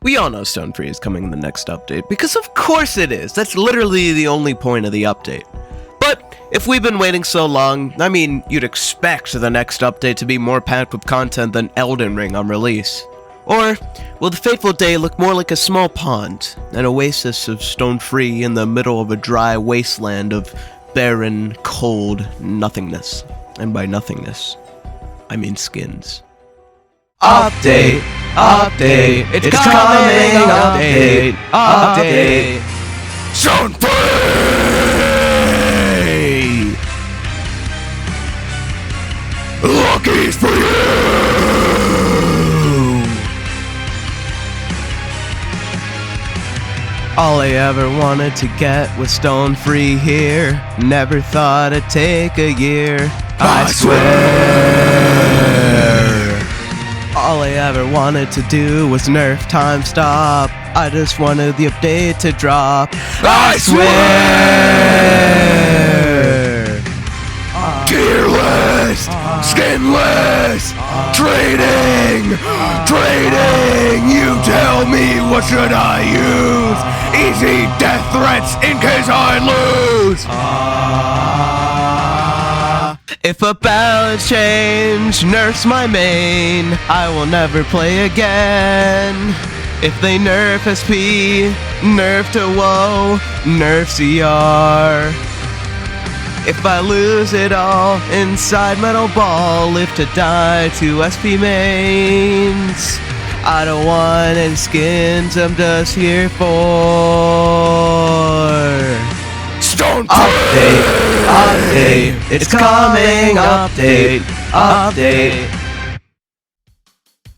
We all know Stone Free is coming in the next update, because of course it is. That's literally the only point of the update. But if we've been waiting so long, I mean, you'd expect the next update to be more packed with content than Elden Ring on release. Or will the fateful day look more like a small pond, an oasis of Stone Free in the middle of a dry wasteland of barren, cold nothingness? And by nothingness, I mean skins. Update, update, it's coming, update. Stone Free! Lucky's for you! All I ever wanted to get was Stone Free here. Never thought it'd take a year. I swear. All I ever wanted to do was nerf timestop. I just wanted the update to drop. I swear. Tearless, skinless, trading. You tell me, what should I use? Easy death threats in case I lose. If a balance change nerfs my main, I will never play again. If they nerf SP, nerf to WoW, nerf CR. If I lose it all inside Metal Ball, live to die to SP mains. I don't want any skins, I'm just here for Stone Free! Update, it's coming, update.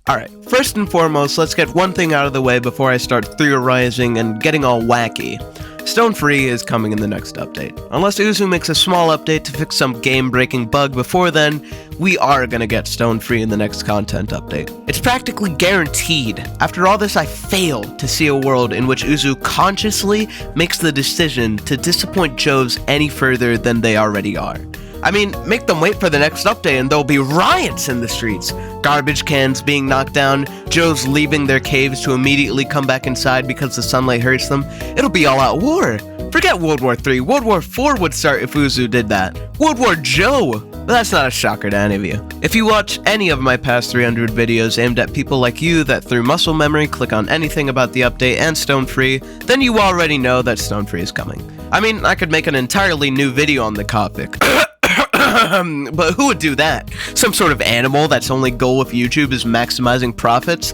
Alright, first and foremost, let's get one thing out of the way before I start theorizing and getting all wacky. Stone Free is coming in the next update. Unless Uzu makes a small update to fix some game-breaking bug before then, we are gonna get Stone Free in the next content update. It's practically guaranteed. After all this, I fail to see a world in which Uzu consciously makes the decision to disappoint Joes any further than they already are. I mean, make them wait for the next update and there'll be riots in the streets. Garbage cans being knocked down, Joes leaving their caves to immediately come back inside because the sunlight hurts them. It'll be all-out war. Forget World War III, World War IV would start if Uzu did that. World War Joe! But that's not a shocker to any of you. If you watch any of my past 300 videos aimed at people like you that through muscle memory click on anything about the update and Stone Free, then you already know that Stone Free is coming. I mean, I could make an entirely new video on the topic. But who would do that? Some sort of animal that's only goal with YouTube is maximizing profits?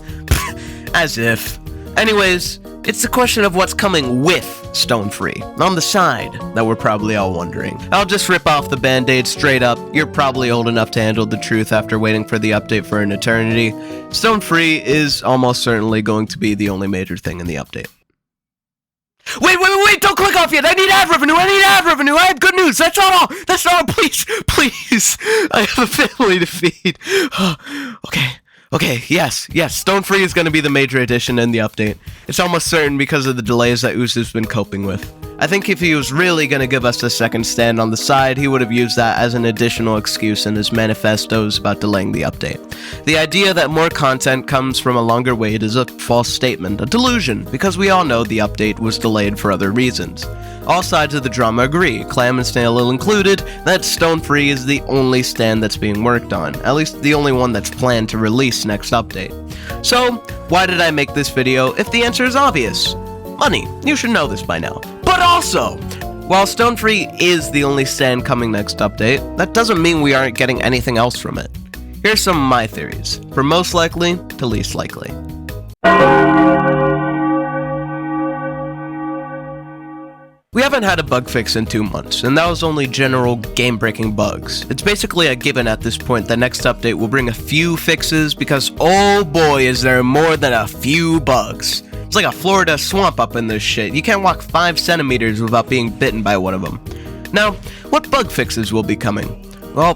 As if. Anyways, it's the question of what's coming with Stone Free, on the side, that we're probably all wondering. I'll just rip off the band-aid straight up. You're probably old enough to handle the truth after waiting for the update for an eternity. Stone Free is almost certainly going to be the only major thing in the update. Wait, don't click off yet! I need ad revenue! I have good news! That's all! Please! I have a family to feed. Okay, yes, Stone Free is going to be the major addition in the update. It's almost certain because of the delays that Uzu's been coping with. I think if he was really going to give us a second stand on the side, he would have used that as an additional excuse in his manifestos about delaying the update. The idea that more content comes from a longer wait is a false statement, a delusion, because we all know the update was delayed for other reasons. All sides of the drama agree, Clam and Snail included, that Stone Free is the only stand that's being worked on, at least the only one that's planned to release next update. So, why did I make this video if the answer is obvious? Money. You should know this by now. But also, while Stone Free is the only stand coming next update, that doesn't mean we aren't getting anything else from it. Here's some of my theories, from most likely to least likely. We haven't had a bug fix in 2 months, and that was only general game-breaking bugs. It's basically a given at this point that next update will bring a few fixes, because oh boy is there more than a few bugs. It's like a Florida swamp up in this shit. You can't walk 5 centimeters without being bitten by one of them. Now, what bug fixes will be coming? Well,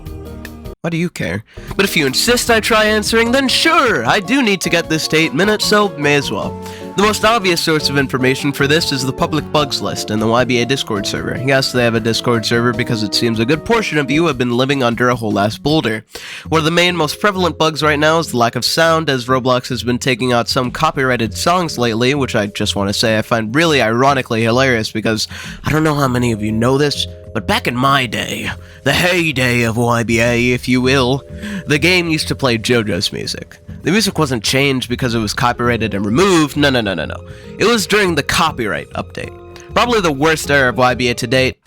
why do you care? But if you insist I try answering, then sure, I do need to get this to 8 minutes, so may as well. The most obvious source of information for this is the public bugs list in the YBA Discord server. Yes, they have a Discord server because it seems a good portion of you have been living under a whole ass boulder. One of the main, most prevalent bugs right now is the lack of sound, as Roblox has been taking out some copyrighted songs lately, which I just want to say I find really ironically hilarious because I don't know how many of you know this, but back in my day, the heyday of YBA, if you will, the game used to play JoJo's music. The music wasn't changed because it was copyrighted and removed, no. It was during the copyright update. Probably the worst era of YBA to date.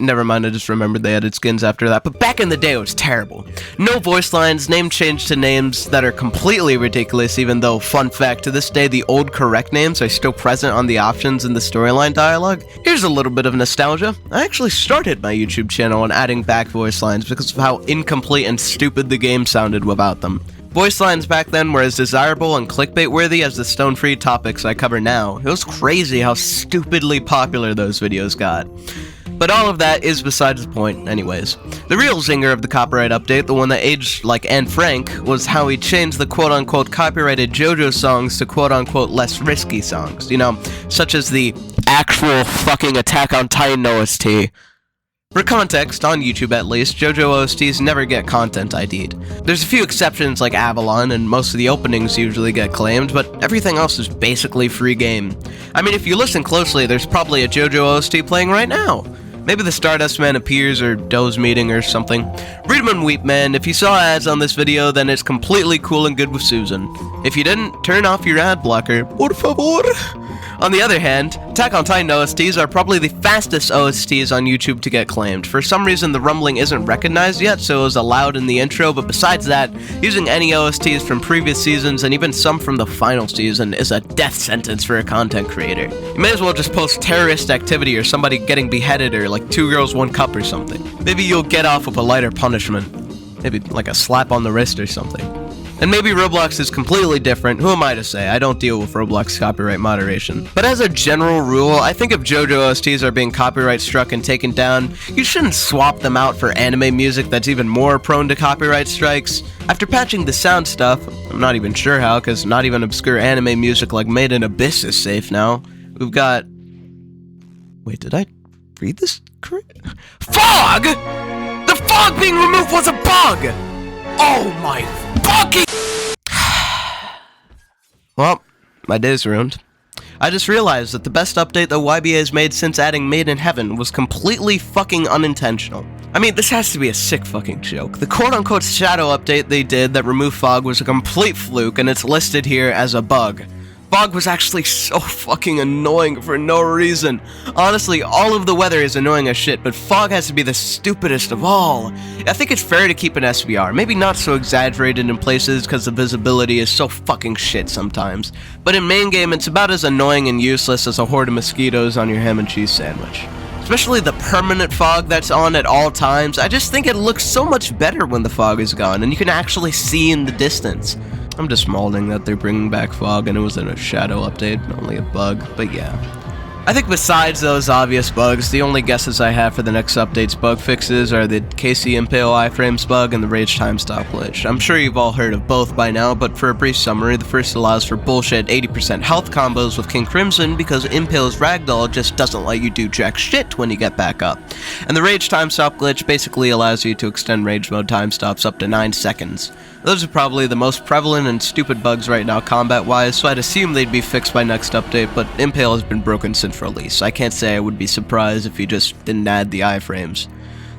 Never mind, I just remembered they added skins after that, but back in the day it was terrible. No voice lines, name changed to names that are completely ridiculous, even though, fun fact, to this day the old correct names are still present on the options in the storyline dialogue. Here's a little bit of nostalgia. I actually started my YouTube channel on adding back voice lines because of how incomplete and stupid the game sounded without them. Voice lines back then were as desirable and clickbait-worthy as the stone-free topics I cover now. It was crazy how stupidly popular those videos got. But all of that is besides the point, anyways. The real zinger of the copyright update, the one that aged like Anne Frank, was how he changed the quote-unquote copyrighted JoJo songs to quote-unquote less risky songs. You know, such as the actual fucking Attack on Titan OST. For context, on YouTube at least, JoJo OSTs never get content ID'd. There's a few exceptions like Avalon, and most of the openings usually get claimed, but everything else is basically free game. I mean, if you listen closely, there's probably a JoJo OST playing right now. Maybe the Stardust Man appears, or Doe's meeting, or something. Read 'em and weep, man. If you saw ads on this video, then it's completely cool and good with Susan. If you didn't, turn off your ad blocker. Por favor. On the other hand, Attack on Titan OSTs are probably the fastest OSTs on YouTube to get claimed. For some reason, the rumbling isn't recognized yet, so it was allowed in the intro, but besides that, using any OSTs from previous seasons and even some from the final season is a death sentence for a content creator. You may as well just post terrorist activity or somebody getting beheaded or like 2 girls, 1 cup or something. Maybe you'll get off with a lighter punishment. Maybe like a slap on the wrist or something. And maybe Roblox is completely different, who am I to say? I don't deal with Roblox copyright moderation. But as a general rule, I think if JoJo OSTs are being copyright struck and taken down, you shouldn't swap them out for anime music that's even more prone to copyright strikes. After patching the sound stuff, I'm not even sure how, because not even obscure anime music like Made in Abyss is safe now. We've got... Wait, did I read this correct? Fog! The fog being removed was a bug! Oh my fucking... Well, my day's ruined. I just realized that the best update that YBA has made since adding Made in Heaven was completely fucking unintentional. I mean, this has to be a sick fucking joke. The quote-unquote shadow update they did that removed fog was a complete fluke, and it's listed here as a bug. Fog was actually so fucking annoying for no reason. Honestly, all of the weather is annoying as shit, but fog has to be the stupidest of all. I think it's fair to keep an SVR, maybe not so exaggerated in places because the visibility is so fucking shit sometimes. But in main game, it's about as annoying and useless as a horde of mosquitoes on your ham and cheese sandwich. Especially the permanent fog that's on at all times. I just think it looks so much better when the fog is gone and you can actually see in the distance. I'm just mauling that they're bringing back fog and it was in a shadow update, not only a bug, but yeah. I think besides those obvious bugs, the only guesses I have for the next update's bug fixes are the KC impale iframes bug and the rage timestop glitch. I'm sure you've all heard of both by now, but for a brief summary, the first allows for bullshit 80% health combos with King Crimson because Impale's ragdoll just doesn't let you do jack shit when you get back up. And the rage timestop glitch basically allows you to extend rage mode time stops up to 9 seconds. Those are probably the most prevalent and stupid bugs right now combat-wise, so I'd assume they'd be fixed by next update, but Impale has been broken since release. I can't say I would be surprised if you just didn't add the iframes.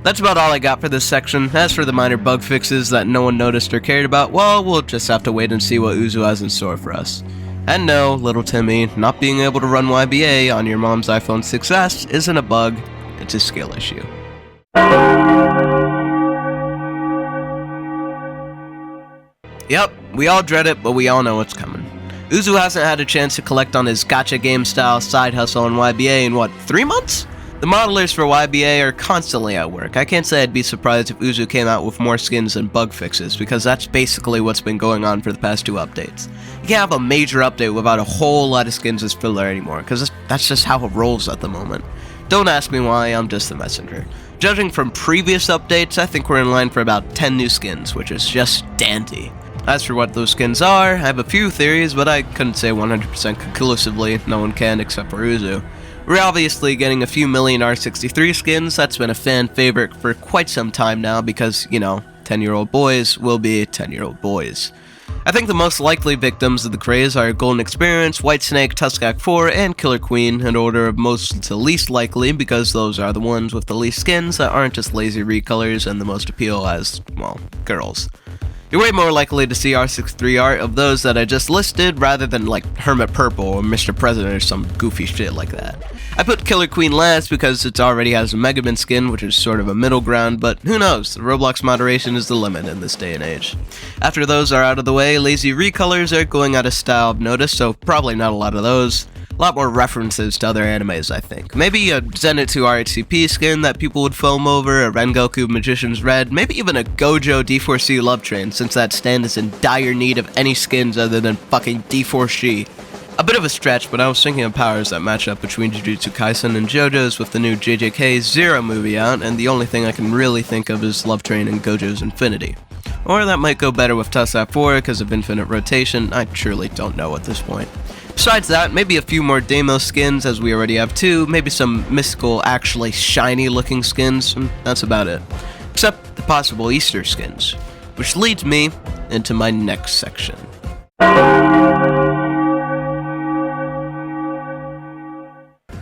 That's about all I got for this section. As for the minor bug fixes that no one noticed or cared about, well, we'll just have to wait and see what Uzu has in store for us. And no, little Timmy, not being able to run YBA on your mom's iPhone 6S isn't a bug, it's a skill issue. Yep, we all dread it, but we all know it's coming. Uzu hasn't had a chance to collect on his gacha game style side hustle on YBA in what, 3 months? The modelers for YBA are constantly at work. I can't say I'd be surprised if Uzu came out with more skins and bug fixes, because that's basically what's been going on for the past 2 updates. You can't have a major update without a whole lot of skins as filler anymore, because that's just how it rolls at the moment. Don't ask me why, I'm just the messenger. Judging from previous updates, I think we're in line for about 10 new skins, which is just dandy. As for what those skins are, I have a few theories, but I couldn't say 100% conclusively. No one can except for Uzu. We're obviously getting a few million R63 skins. That's been a fan favorite for quite some time now because, 10-year-old boys will be 10-year-old boys. I think the most likely victims of the craze are Golden Experience, Whitesnake, Tuskak 4, and Killer Queen in order of most to least likely because those are the ones with the least skins that aren't just lazy recolors and the most appeal as, well, girls. You're way more likely to see R63 art of those that I just listed rather than like Hermit Purple or Mr. President or some goofy shit like that. I put Killer Queen last because it already has a Mega Man skin, which is sort of a middle ground, but who knows, the Roblox moderation is the limit in this day and age. After those are out of the way, lazy recolors are going out of style, I've noticed, so probably not a lot of those. A lot more references to other animes, I think. Maybe a Zenitsu rhcp skin that people would foam over, a Rengoku Magician's Red, maybe even a Gojo D4C Love Train, since that stand is in dire need of any skins other than fucking D4C. A bit of a stretch, but I was thinking of powers that match up between Jujutsu Kaisen and JoJo's with the new JJK Zero movie out, and the only thing I can really think of is Love Train and Gojo's Infinity. Or that might go better with Tuskak 4 because of infinite rotation, I truly don't know at this point. Besides that, maybe a few more Demo skins, as we already have 2, maybe some mystical, actually shiny looking skins, and that's about it. Except the possible Easter skins, which leads me into my next section.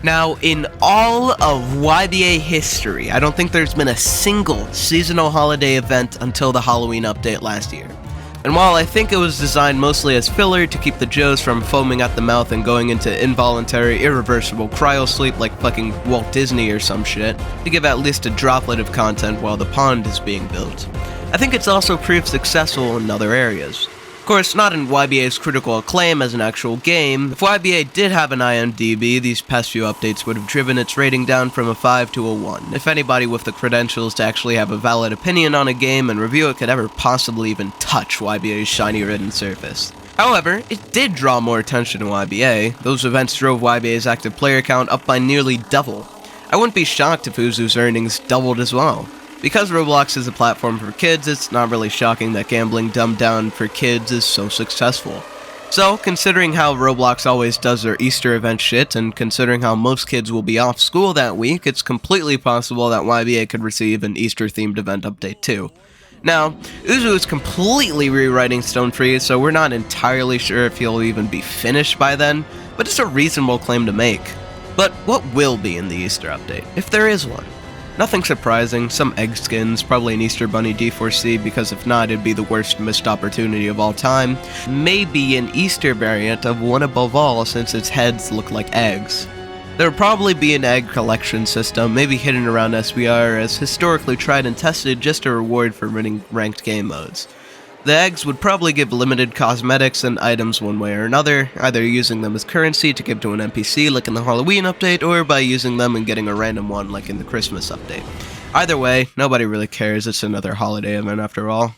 Now, in all of YBA history, I don't think there's been a single seasonal holiday event until the Halloween update last year. And while I think it was designed mostly as filler to keep the Joes from foaming at the mouth and going into involuntary, irreversible cryosleep like fucking Walt Disney or some shit, to give at least a droplet of content while the pond is being built, I think it's also proved successful in other areas. Of course, not in YBA's critical acclaim as an actual game. If YBA did have an IMDb, these past few updates would have driven its rating down from a 5 to a 1. If anybody with the credentials to actually have a valid opinion on a game and review it could ever possibly even touch YBA's shiny written surface. However, it did draw more attention to YBA. Those events drove YBA's active player count up by nearly double. I wouldn't be shocked if Uzu's earnings doubled as well. Because Roblox is a platform for kids, it's not really shocking that gambling dumbed down for kids is so successful. So, considering how Roblox always does their Easter event shit, and considering how most kids will be off school that week, it's completely possible that YBA could receive an Easter-themed event update too. Now, Uzu is completely rewriting Stone Free, so we're not entirely sure if he'll even be finished by then, but it's a reasonable claim to make. But what will be in the Easter update, if there is one? Nothing surprising, some egg skins, probably an Easter Bunny D4C because if not, it'd be the worst missed opportunity of all time. Maybe an Easter variant of One Above All since its heads look like eggs. There would probably be an egg collection system, maybe hidden around SBR as historically tried and tested just a reward for winning ranked game modes. The eggs would probably give limited cosmetics and items one way or another, either using them as currency to give to an NPC like in the Halloween update, or by using them and getting a random one like in the Christmas update. Either way, nobody really cares, it's another holiday event after all.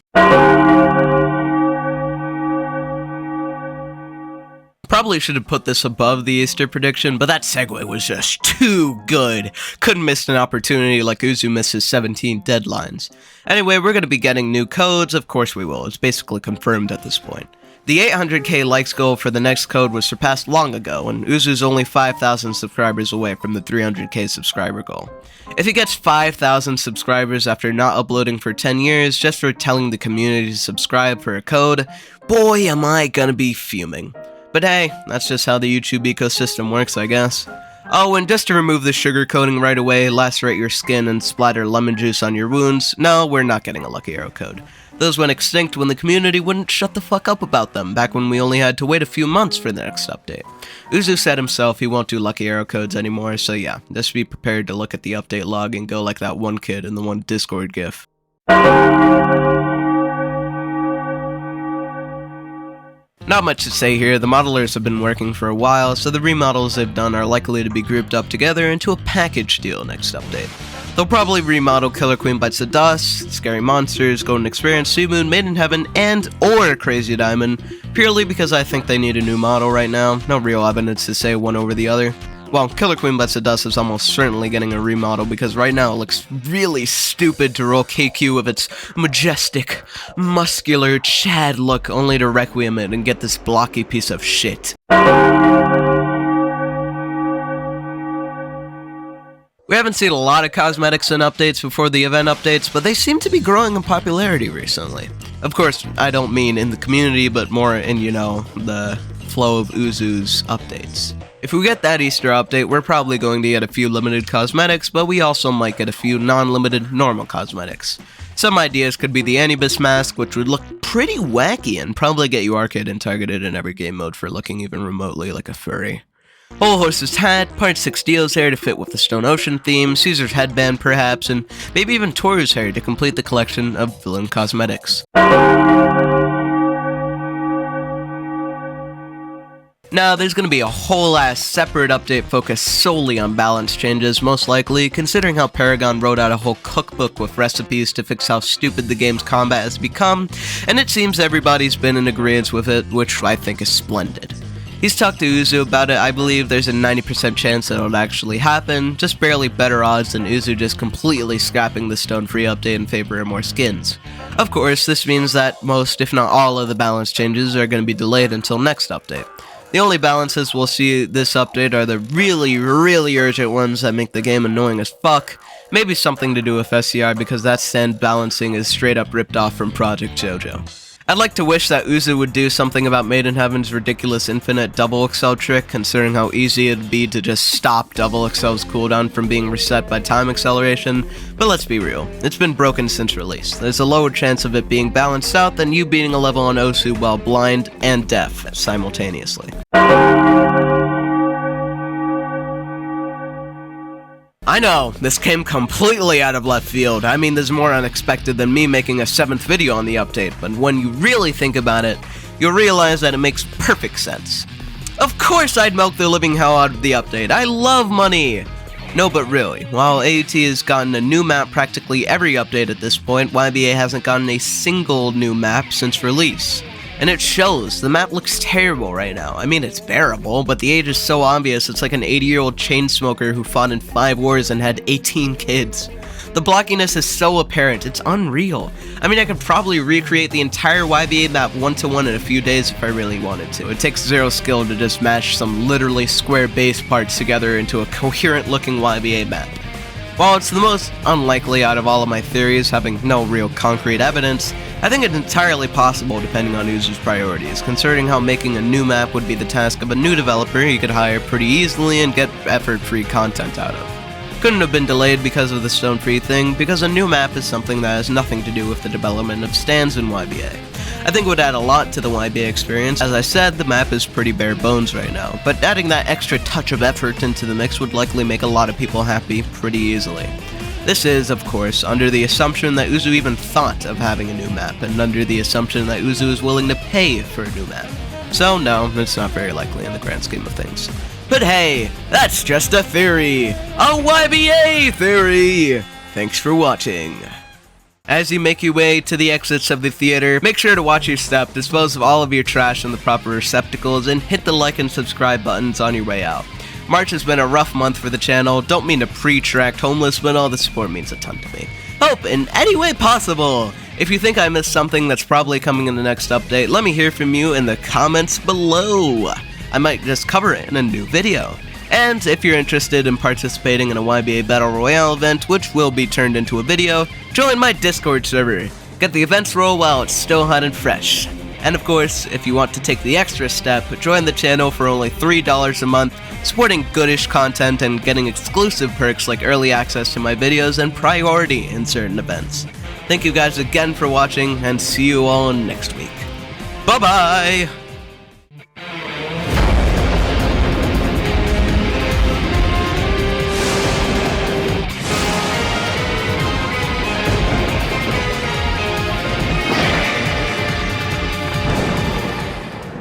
Probably should have put this above the Easter prediction, but that segue was just too good. Couldn't miss an opportunity like Uzu misses 17 deadlines. Anyway, we're going to be getting new codes, of course we will, it's basically confirmed at this point. The 800k likes goal for the next code was surpassed long ago, and Uzu's only 5,000 subscribers away from the 300k subscriber goal. If he gets 5,000 subscribers after not uploading for 10 years just for telling the community to subscribe for a code, boy am I gonna be fuming. But hey, that's just how the YouTube ecosystem works, I guess. Oh, and just to remove the sugar coating right away, lacerate your skin and splatter lemon juice on your wounds, no, we're not getting a Lucky Arrow code. Those went extinct when the community wouldn't shut the fuck up about them, back when we only had to wait a few months for the next update. Uzu said himself he won't do Lucky Arrow codes anymore, so yeah, just be prepared to look at the update log and go like that one kid in the one Discord gif. Not much to say here, the modelers have been working for a while, so the remodels they've done are likely to be grouped up together into a package deal next update. They'll probably remodel Killer Queen Bites the Dust, Scary Monsters, Golden Experience, Sea Moon, Made in Heaven, and or Crazy Diamond, purely because I think they need a new model right now, no real evidence to say one over the other. Well, Killer Queen Blessed Dust is almost certainly getting a remodel because right now it looks really stupid to roll KQ with its majestic, muscular Chad look only to Requiem it and get this blocky piece of shit. We haven't seen a lot of cosmetics and updates before the event updates, but they seem to be growing in popularity recently. Of course, I don't mean in the community, but more in, the flow of Uzu's updates. If we get that Easter update, we're probably going to get a few limited cosmetics, but we also might get a few non-limited normal cosmetics. Some ideas could be the Anubis mask, which would look pretty wacky and probably get you arcade and targeted in every game mode for looking even remotely like a furry. Whole Horse's hat, Part 6 Dio's hair to fit with the Stone Ocean theme, Caesar's headband perhaps, and maybe even Toru's hair to complete the collection of villain cosmetics. Now, there's going to be a whole ass separate update focused solely on balance changes, most likely, considering how Paragon wrote out a whole cookbook with recipes to fix how stupid the game's combat has become, and it seems everybody's been in agreement with it, which I think is splendid. He's talked to Uzu about it. I believe there's a 90% chance that it'll actually happen, just barely better odds than Uzu just completely scrapping the Stone Free update in favor of more skins. Of course, this means that most, if not all, of the balance changes are going to be delayed until next update. The only balances we'll see this update are the really, really urgent ones that make the game annoying as fuck. Maybe something to do with SCR because that sand balancing is straight up ripped off from Project JoJo. I'd like to wish that Uzu would do something about Maiden Heaven's ridiculous infinite double XL trick, considering how easy it'd be to just stop double XL's cooldown from being reset by time acceleration, but let's be real, it's been broken since release. There's a lower chance of it being balanced out than you beating a level on Osu while blind and deaf simultaneously. I know, this came completely out of left field. I mean, this is more unexpected than me making a 7th video on the update, but when you really think about it, you'll realize that it makes perfect sense. Of course I'd milk the living hell out of the update. I love money! No, but really, while AUT has gotten a new map practically every update at this point, YBA hasn't gotten a single new map since release. And it shows. The map looks terrible right now. I mean, it's bearable, but the age is so obvious. It's like an 80-year-old chain smoker who fought in 5 wars and had 18 kids. The blockiness is so apparent. It's unreal. I mean, I could probably recreate the entire YBA map 1-to-1 in a few days if I really wanted to. It takes zero skill to just mash some literally square base parts together into a coherent-looking YBA map. While it's the most unlikely out of all of my theories, having no real concrete evidence, I think it's entirely possible depending on Uzu's priorities, considering how making a new map would be the task of a new developer he could hire pretty easily and get effort-free content out of. Couldn't have been delayed because of the Stone Free thing, because a new map is something that has nothing to do with the development of stands in YBA. I think it would add a lot to the YBA experience. As I said, the map is pretty bare bones right now, but adding that extra touch of effort into the mix would likely make a lot of people happy pretty easily. This is, of course, under the assumption that Uzu even thought of having a new map, and under the assumption that Uzu is willing to pay for a new map. So no, it's not very likely in the grand scheme of things. But hey, that's just a theory! A YBA theory! Thanks for watching. As you make your way to the exits of the theater, make sure to watch your step, dispose of all of your trash in the proper receptacles, and hit the like and subscribe buttons on your way out. March has been a rough month for the channel. Don't mean to pre-tract homeless, but all the support means a ton to me. Hope in any way possible! If you think I missed something that's probably coming in the next update, let me hear from you in the comments below. I might just cover it in a new video. And if you're interested in participating in a YBA Battle Royale event, which will be turned into a video, join my Discord server. Get the events roll while it's still hot and fresh. And of course, if you want to take the extra step, join the channel for only $3 a month, supporting goodish content and getting exclusive perks like early access to my videos and priority in certain events. Thank you guys again for watching, and see you all next week. Bye-bye!